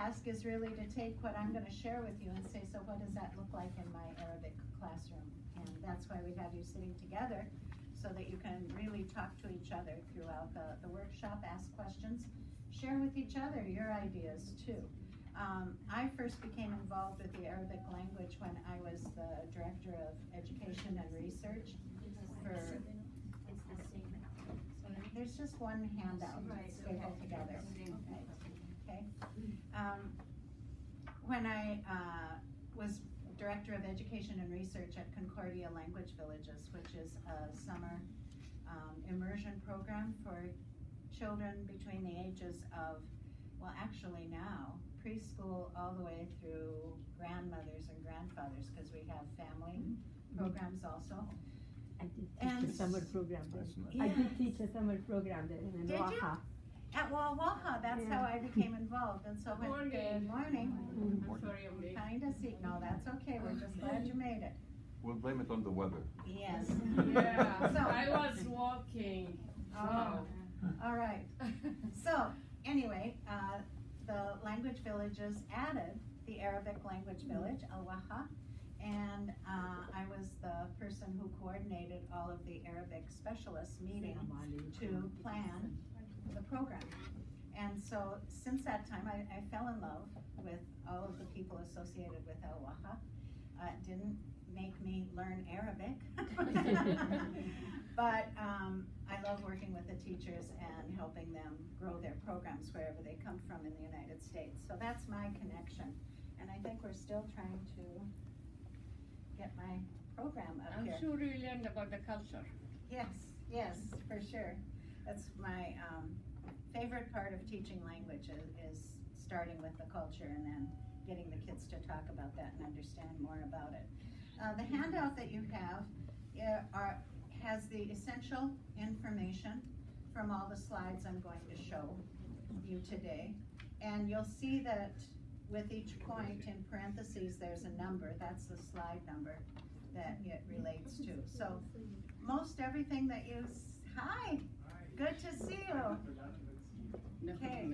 task is really to take what I'm going to share with you and say, so what does that look like in my Arabic classroom? And that's why we have you sitting together, so that you can really talk to each other throughout the workshop, ask questions, share with each other your ideas too. I first became involved with the Arabic language when I was the Director of Education and Research for, there's just one handout stapled together. Okay. When I was Director of Education and Research at Concordia Language Villages, which is a summer immersion program for children between the ages of, well, actually now, preschool all the way through grandmothers and grandfathers, because we have family programs also. I did teach a summer program there. Yes. I did teach a summer program there in Did you? Waha. At Waha, that's how I became involved, and so when, good morning. I'm sorry I'm late. Kind of see, no, that's okay, we're just glad you made it. We'll blame it on the weather. Yes. Yeah, So- I was walking. Oh, all right. So, anyway, the language villages added the Arabic language village, Al-Waha, and I was the person who coordinated all of the Arabic specialists meeting to plan the program. And so, since that time, I fell in love with all of the people associated with Al-Waha. It didn't make me learn Arabic, but I love working with the teachers and helping them grow their programs wherever they come from in the United States. So that's my connection. And I think we're still trying to get my program up I'm here. sure you learned about the culture. Yes, yes, for sure. That's my favorite part of teaching language is starting with the culture and then getting the kids to talk about that and understand more about it. The handout that you have has the essential information from all the slides I'm going to show you today. And you'll see that with each point in parentheses, there's a number. That's the slide number that it relates to. So most everything that you, hi, good to see you. Okay.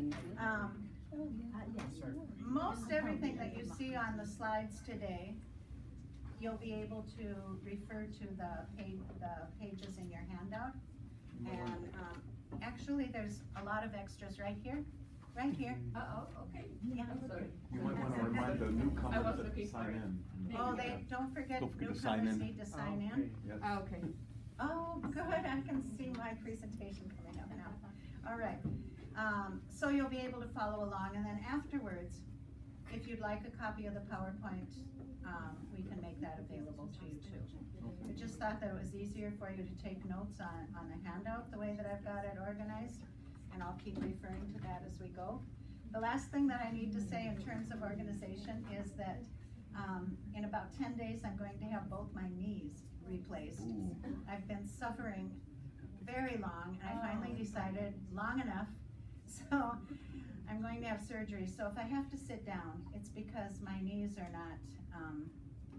Most everything that you see on the slides today, you'll be able to refer to the pages in your handout. And actually, there's a lot of extras right here. Right here. Okay. Yeah. I'm sorry. You might want to remind the newcomers I was to looking for sign it. in. Oh, don't forget Don't forget to sign newcomers in. need to sign in. Yes. Okay. Oh, good, I can see my presentation coming up now. All right, so you'll be able to follow along, and then afterwards, if you'd like a copy of the PowerPoint, we can make that available to you too. I just thought that it was easier for you to take notes on the handout, the way that I've got it organized, and I'll keep referring to that as we go. The last thing that I need to say in terms of organization is that in about 10 days, I'm going to have both my knees replaced. Ooh. I've been suffering very long, and I finally decided long enough, so I'm going to have surgery. So if I have to sit down, it's because my knees are not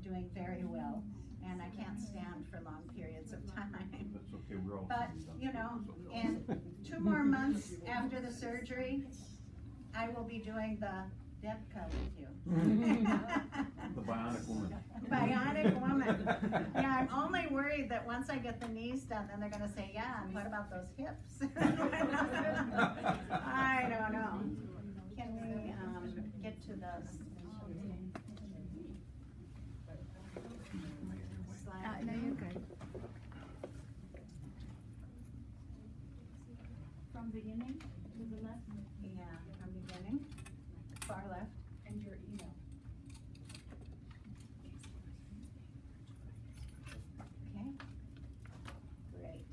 doing very well, and I can't stand for long periods of time. That's okay, we're all. But, you know, in 2 more months after the surgery, I will be doing the Debka with you. The bionic woman. Bionic woman. Yeah, I'm only worried that once I get the knees done, then they're gonna say, yeah, and what about those hips? I don't know. Can we get to the slide? No, you're good. From beginning to the left Yeah, from beginning, far left. and your email. Okay, great.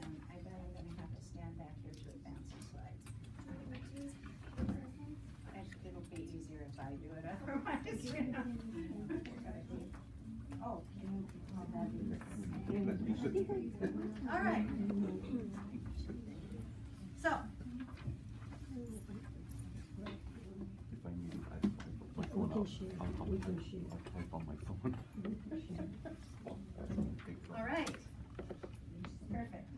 And I bet I'm gonna have to stand back here to advance the slides. It'll be easier if I do it otherwise. Oh, all right. So, If I need it, I put my phone out. I'll type on my phone. all right. Perfect.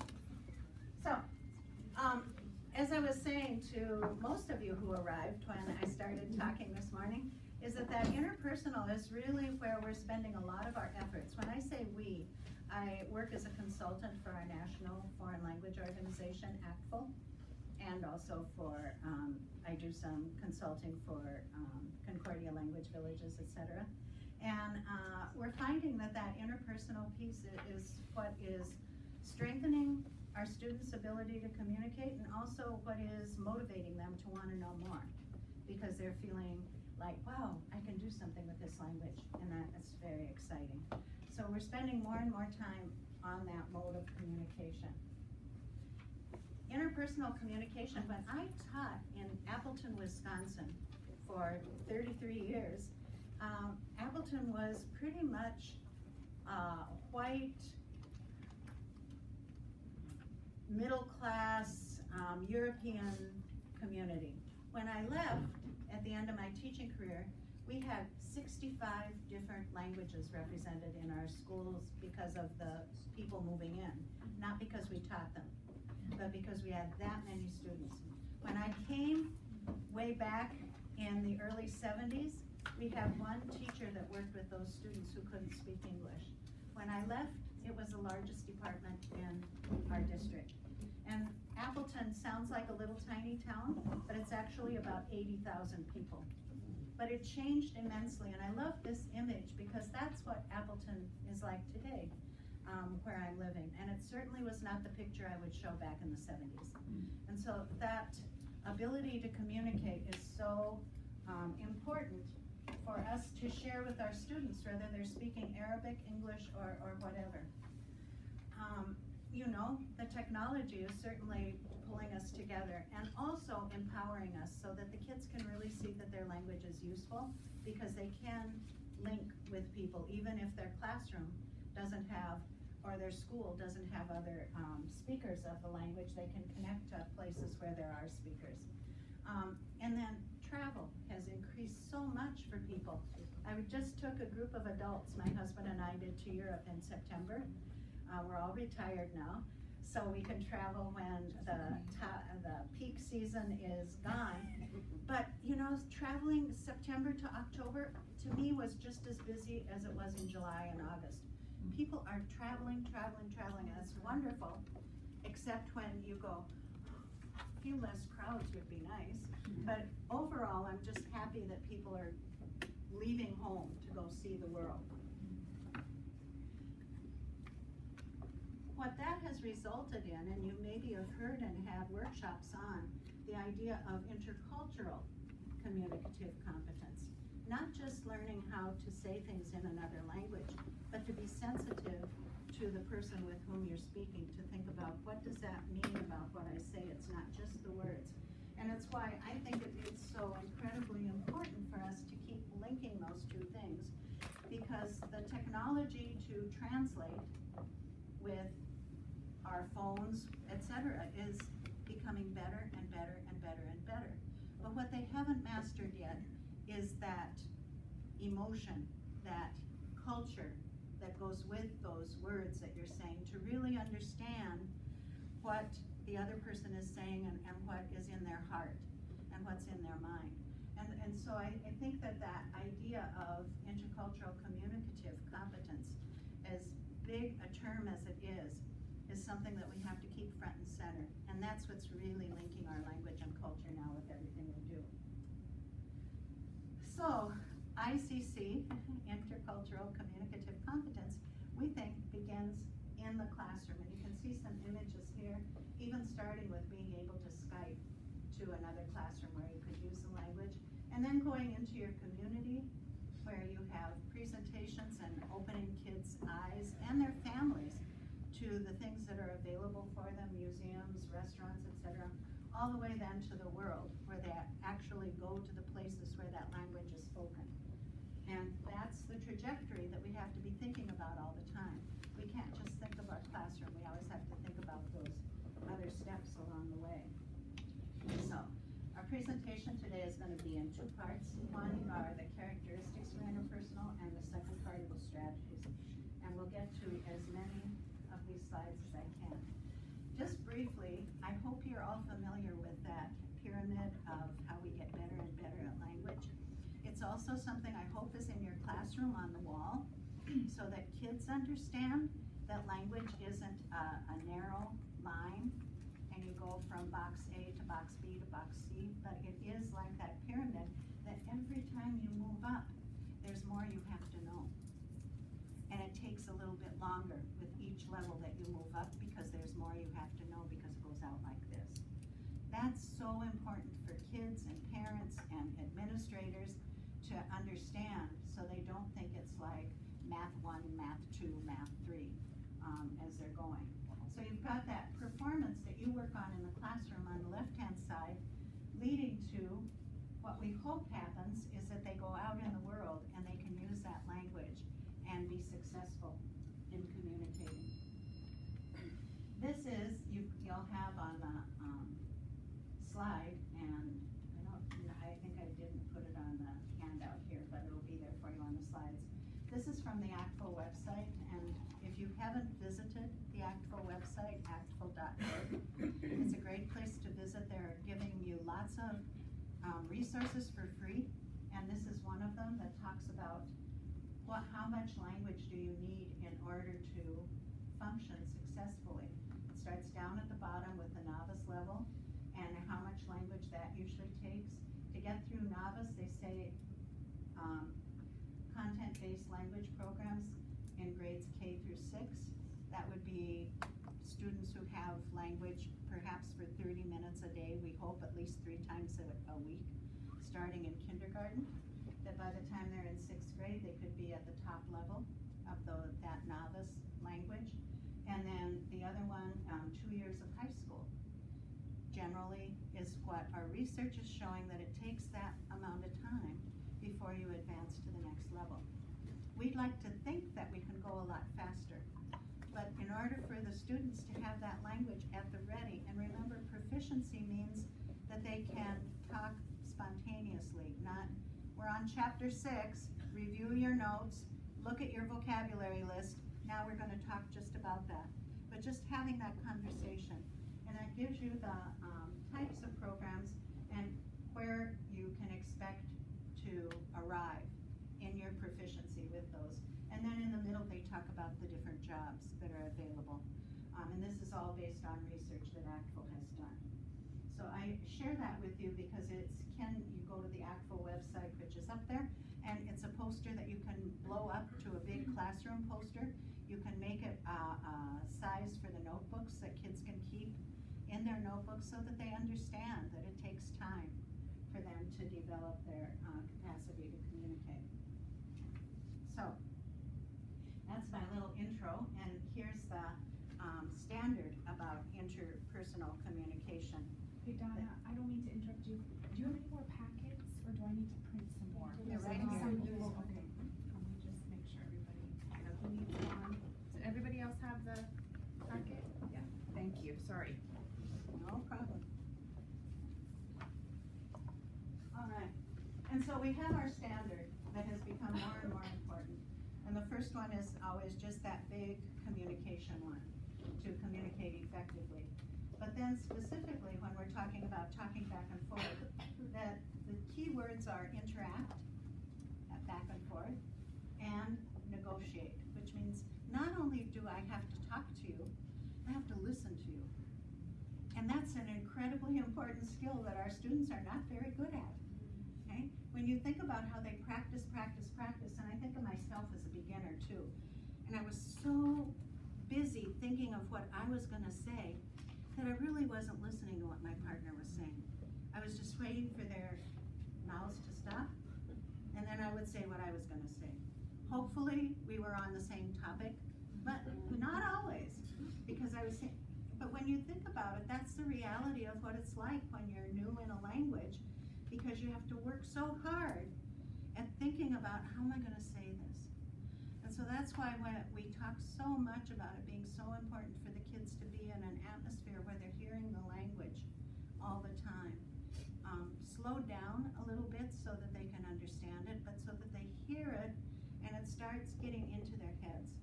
So, as I was saying to most of you who arrived when I started talking this morning, is that interpersonal is really where we're spending a lot of our efforts. When I say we, I work as a consultant for our national foreign language organization, ACTFL, and also for, I do some consulting for Concordia language villages, etc. And we're finding that interpersonal piece is what is strengthening our students' ability to communicate, and also what is motivating them to want to know more, because they're feeling like, wow, I can do something with this language, and that is very exciting. So we're spending more and more time on that mode of communication. Interpersonal communication, when I taught in Appleton, Wisconsin for 33 years, Appleton was pretty much white, middle class, European community. When I left at the end of my teaching career, we had 65 different languages represented in our schools because of the people moving in, not because we taught them, but because we had that many students. When I came way back in the early 70s, we had one teacher that worked with those students who couldn't speak English. When I left, it was the largest department in our district. And Appleton sounds like a little tiny town, but it's actually about 80,000 people. But it changed immensely, and I love this image because that's what Appleton is like today, where I'm living. And it certainly was not the picture I would show back in the 70s. And so that ability to communicate is so important for us to share with our students, whether they're speaking Arabic, English, or whatever. You know, the technology is certainly pulling us together and also empowering us so that the kids can really see that their language is useful, because they can link with people even if their classroom doesn't have, or their school doesn't have other speakers of the language. They can connect to places where there are speakers. And then travel has increased so much for people. I just took a group of adults, my husband and I did, to Europe in September. We're all retired now, so we can travel when the peak season is gone. But you know, traveling September to October to me was just as busy as it was in July and August. People are traveling, and it's wonderful, except when you go, a few less crowds would be nice. But overall, I'm just happy that people are leaving home to go see the world. What that has resulted in, and you maybe have heard and had workshops on, the idea of intercultural communicative competence. Not just learning how to say things in another language, but to be sensitive to the person with whom you're speaking, to think about what does that mean about what I say. It's not just the words. And it's why I think it's so incredibly important for us to keep linking those two things, because the technology to translate with our phones, etc., is becoming better and better and better and better. But what they haven't mastered yet is that emotion, that culture that goes with those words that you're saying, to really understand what the other person is saying and what is in their heart and what's in their mind. And so I think that idea of intercultural communicative competence, as big a term as it is something that we have to keep front and center. And that's what's really linking our language and culture now with everything we do. So, ICC, Intercultural Communicative Competence, we think begins in the classroom. And you can see some images here, even starting with being able to Skype to another classroom where you could use the language. And then going into your community, where you have presentations and opening kids' eyes and their families to the things that are available for them, museums, restaurants, etc., all the way then to the world, where they actually go to the places where that language is spoken. And that's the trajectory that we have to be thinking about all the time. We can't just think of our classroom, we always have to think about those other steps along the way. So, our presentation today is going to be in two parts. One are the characteristics of interpersonal, and the second part are the strategies. And we'll get to as many of these slides as I can. Just briefly, I hope you're all familiar with pyramid of how we get better and better at language. It's also something I hope is in your classroom on the wall so that kids understand that language isn't a narrow line and you go from box A to box B to box C, but it is like that pyramid that every time you move up, there's more you have to know. And it takes a little bit longer with each level that you move up because there's more you have to know because it goes out like this. That's so important for kids and parents and administrators to understand so they don't think it's like math 1, math 2, math 3 as they're going. So you've got that performance that you work on in the classroom on the left-hand side, leading to what we hope happens is that they go out in the world and they can use that language and be successful in communicating. This is, you'll have on the slide, and I think I didn't put it on the handout here, but it'll be there for you on the slides. This is from the ACTFL website, and if you haven't visited the ACTFL website, actfl.org, it's a great place to visit. They're giving you lots of resources for free, and this is one of them that talks about how much language do you need in order to function successfully. It starts down at the bottom with the novice level and how much language that usually takes. To get through novice, they say content-based language programs in grades K through 6. That would be students who have language perhaps for 30 minutes a day, we hope at least 3 times a week, starting in kindergarten. That by the time they're in 6th grade, they could be at the top level of that novice language. And then the other one, 2 years of high school. Generally is what our research is showing, that it takes that amount of time before you advance to the next level. We'd like to think that we can go a lot faster, but in order for the students to have that language at the ready, and remember, proficiency means that they can talk spontaneously, not, we're on chapter 6, review your notes, look at your vocabulary list, now we're going to talk just about that. But just having that conversation, and that gives you the types of programs and where you can expect to arrive in your proficiency with those. And then in the middle, they talk about the different jobs that are available. And this is all based on research that ACTFL has done. So I share that with you because you go to the ACTFL website, which is up there, and it's a poster that you can blow up to a big classroom poster. You can make it a size for the notebooks that kids can keep in their notebooks so that they understand that it takes time for them to develop their capacity to communicate. So that's my little intro, and here's the standard about interpersonal communication. Hey Donna, I don't mean to interrupt you. Do you have any more packets, or do I need to print some more? They're right here. Okay. Let me just make sure everybody who needs one. Does everybody else have the packet? Yeah. Thank you. Sorry. No problem. All right, and so we have our standard that has become more and more important. And the first one is always just that big communication one, to communicate effectively. But then specifically when we're talking about talking back and forth, that the key words are interact, back and forth, and negotiate, which means not only do I have to talk to you, I have to listen to you. And that's an incredibly important skill that our students are not very good at. Okay? When you think about how they practice, and I think of myself as a beginner too, and I was so busy thinking of what I was going to say that I really wasn't listening to what my partner was saying. I was just waiting for their mouths to stop, and then I would say what I was going to say. Hopefully we were on the same topic, but not always, because I was saying, but when you think about it, that's the reality of what it's like when you're new in a language, because you have to work so hard at thinking about how am I going to say this. And so that's why when we talk so much about it being so important for the kids to be in an atmosphere where they're hearing the language all the time. Slow down a little bit so that they can understand it, but so that they hear it and it starts getting into their heads.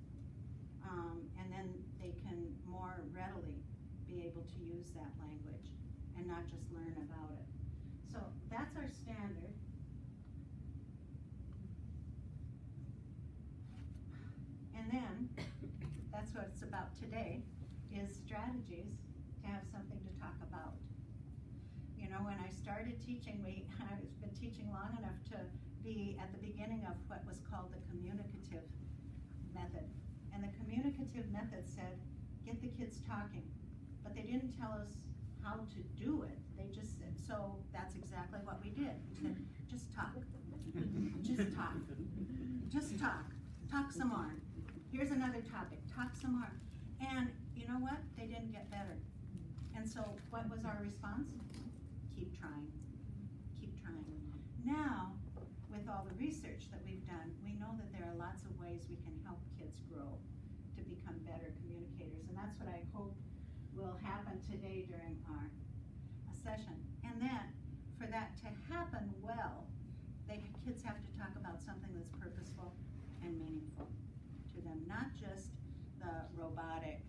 And then they can more readily be able to use that language and not just learn about it. So that's our standard. And then, that's what it's about today, is strategies to have something to talk about. You know, when I started teaching, I've been teaching long enough to be at the beginning of what was called the communicative method. And the communicative method said, get the kids talking. But they didn't tell us how to do it. They just said, so that's exactly what we did. We said, just talk. Just talk. Just talk. Talk some more. Here's another topic. Talk some more. And you know what? They didn't get better. And so what was our response? Keep trying. Keep trying. Now, with all the research that we've done, we know that there are lots of ways we can help kids grow to become better communicators. And that's what I hope will happen today during our session. And then, for that to happen well, kids have to talk about something that's purposeful and meaningful to them, not just the robotic,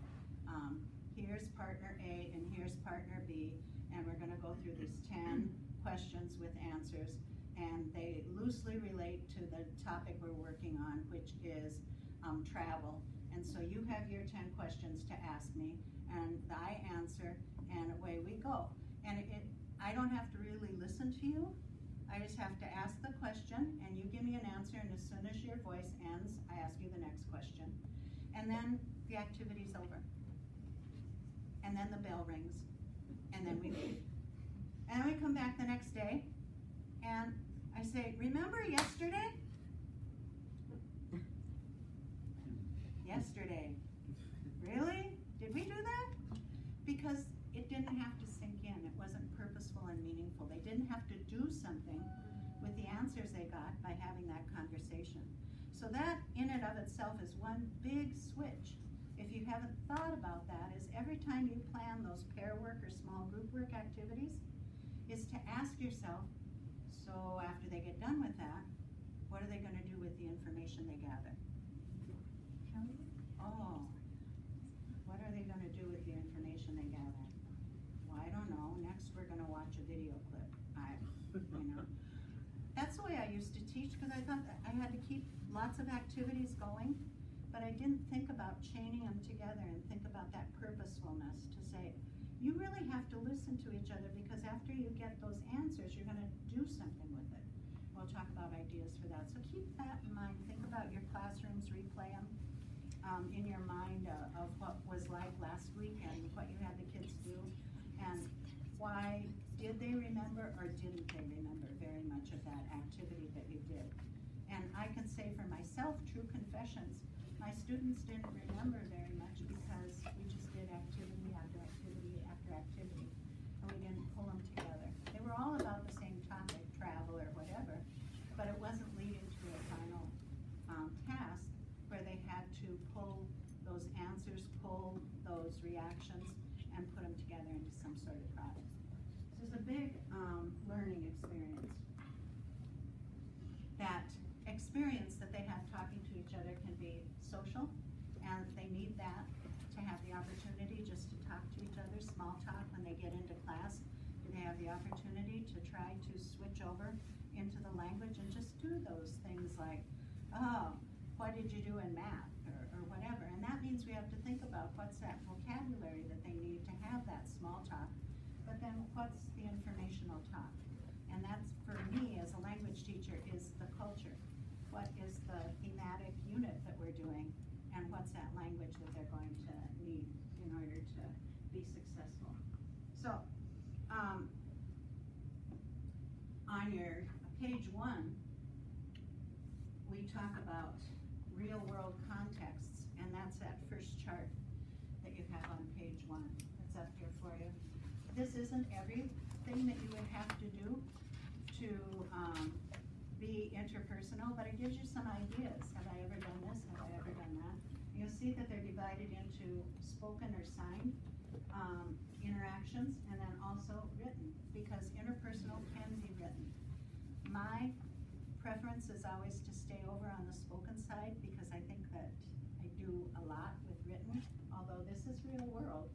here's partner A and here's partner B, and we're gonna go through these 10 questions with answers, and they loosely relate to the topic we're working on, which is travel. And so you have your 10 questions to ask me, and I answer, and away we go. And I don't have to really listen to you. I just have to ask the question, and you give me an answer, and as soon as your voice ends, I ask you the next question. And then the activity's over. And then the bell rings, and then we leave. And then we come back the next day, and I say, remember yesterday? Yesterday. Really? Did we do that? Because it didn't have to sink in. It wasn't purposeful and meaningful. They didn't have to do something with the answers they got by having that conversation. So that in and of itself is one big switch. If you haven't thought about that, is every time you plan those pair work or small group work activities, is to ask yourself, so after they get done with that, what are they going to do with the information they gather? Oh, what are they going to do with the information they gather? Well, I don't know. Next, we're going to watch a video clip. That's the way I used to teach, because I thought that I had to keep lots of activities going, but I didn't think about chaining them together and think about that purposefulness to say, you really have to listen to each other, because after you get those answers, you're going to do something with it. We'll talk about ideas for that. So keep that in mind. Think about your classrooms, replay them in your mind of what was like last week and what you had the kids do, and why did they remember or didn't they remember very much of that activity that you did. And I can say for myself, true confessions, my students didn't remember very much because we just did activity after activity after activity, and we didn't pull them together. They were all about the same topic, travel or whatever, but it wasn't leading to a final task where they had to pull those answers, pull those reactions, and put them together into some sort of product. So it's a big learning experience. That experience that they have talking to each other can be social, and they need that to have the opportunity just to talk to each other, small talk when they get into class. Do they have the opportunity to try to switch over into the language and just do those things like, oh, what did you do in math, or whatever. And that means we have to think about what's that vocabulary that they need to have that small talk, but then what's the informational talk? And that's, for me as a language teacher, is the culture. What is the thematic unit that we're doing, and what's that language that they're going to need in order to be successful? So, on your page 1, we talk about real world contexts, and that's that first chart that you have on page 1. That's up here for you. This isn't everything that you would have to do to be interpersonal, but it gives you some ideas. Have I ever done this? Have I ever done that? You'll see that they're divided into spoken or signed interactions, and then also written, because interpersonal can be written. My preference is always to stay over on the spoken side, because I think that I do a lot with written, although this is real world.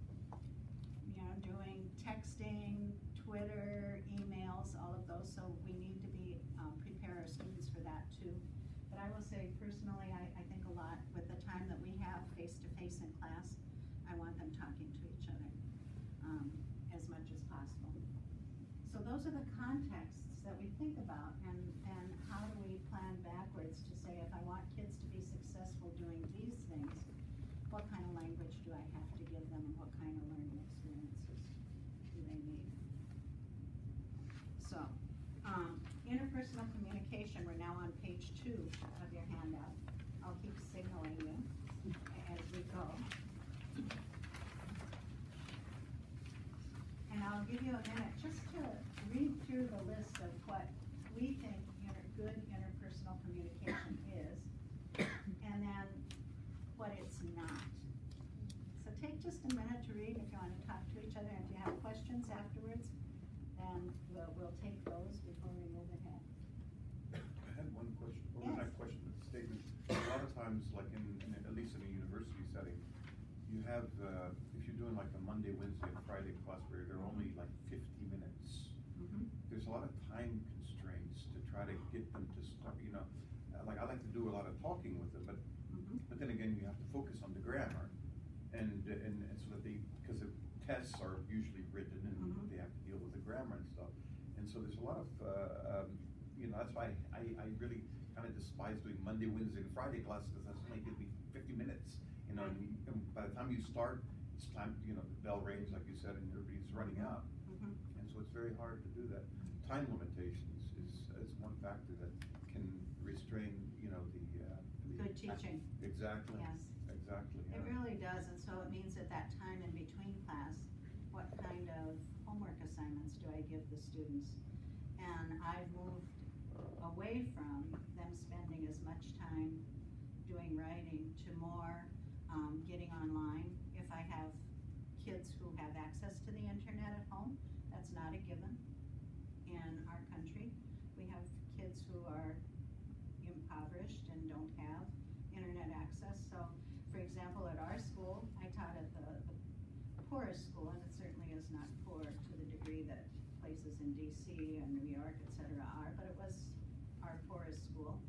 You know, doing texting, Twitter, email, emails, all of those, so we need to be, prepare our students for that too. But I will say personally, I think a lot with the time that we have face-to-face in class, I want them talking to each other, as much as possible. So those are the contexts that we think about, and then how do we plan backwards to say, if I want kids to be successful doing these things, what kind of language do I have to give them, and what kind of learning experiences do they need? So, interpersonal communication, we're now on page 2 of your handout. I'll keep signaling you as we go. And I'll give you a minute just to read through the list of what we think good interpersonal communication is, and then what it's not. So take just a minute to read if you want to talk to each other. If you have questions afterwards, then we'll take those before we move ahead. I had one question, well, Yes. not question, but statement. A lot of times, like at least in a university setting, you have, if you're doing like a Monday, Wednesday, and Friday class where they're only like 50 minutes, there's a lot of time constraints to try to get them to start, like I like to do a lot of talking with them, but then again, you have to focus on the grammar, and so that because the tests are usually written and they have to deal with the grammar and stuff, and so there's a lot of, that's why I really kind of despise doing Monday, Wednesday, and Friday classes, because that's only gonna be 50 minutes, and by the time you start, it's time, the bell rings, like you said, and everybody's running out, and so it's very hard to do that. Time limitations is one factor that can restrain, the Good teaching. Exactly. Yes. Exactly. It really does, and so it means at that time in between class, what kind of homework assignments do I give the students? And I've moved away from them spending as much time doing writing to more getting online. If I have kids who have access to the internet at home, that's not a given in our country. We have kids who are impoverished and don't have internet access. So, for example, at our school, I taught at the poorest school, and it certainly is not poor to the degree that places in DC and New York, etc. are, but it was our poorest school.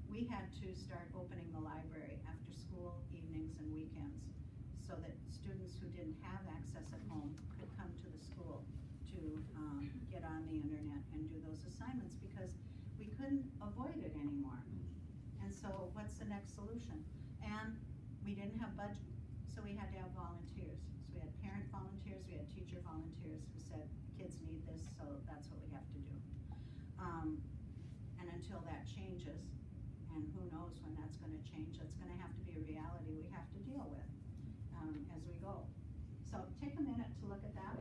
We had to start opening the library after school, evenings, and weekends, so that students who didn't have access at home could come to the school to get on the internet and do those assignments, because we couldn't avoid it anymore. And so what's the next solution? And we didn't have budget, so we had to have volunteers. So we had parent volunteers, we had teacher volunteers who said, kids need this, so that's what we have to do. And until that changes, and who knows when that's gonna change, that's gonna have to be a reality we have to deal with as we go. So take a minute to look at that.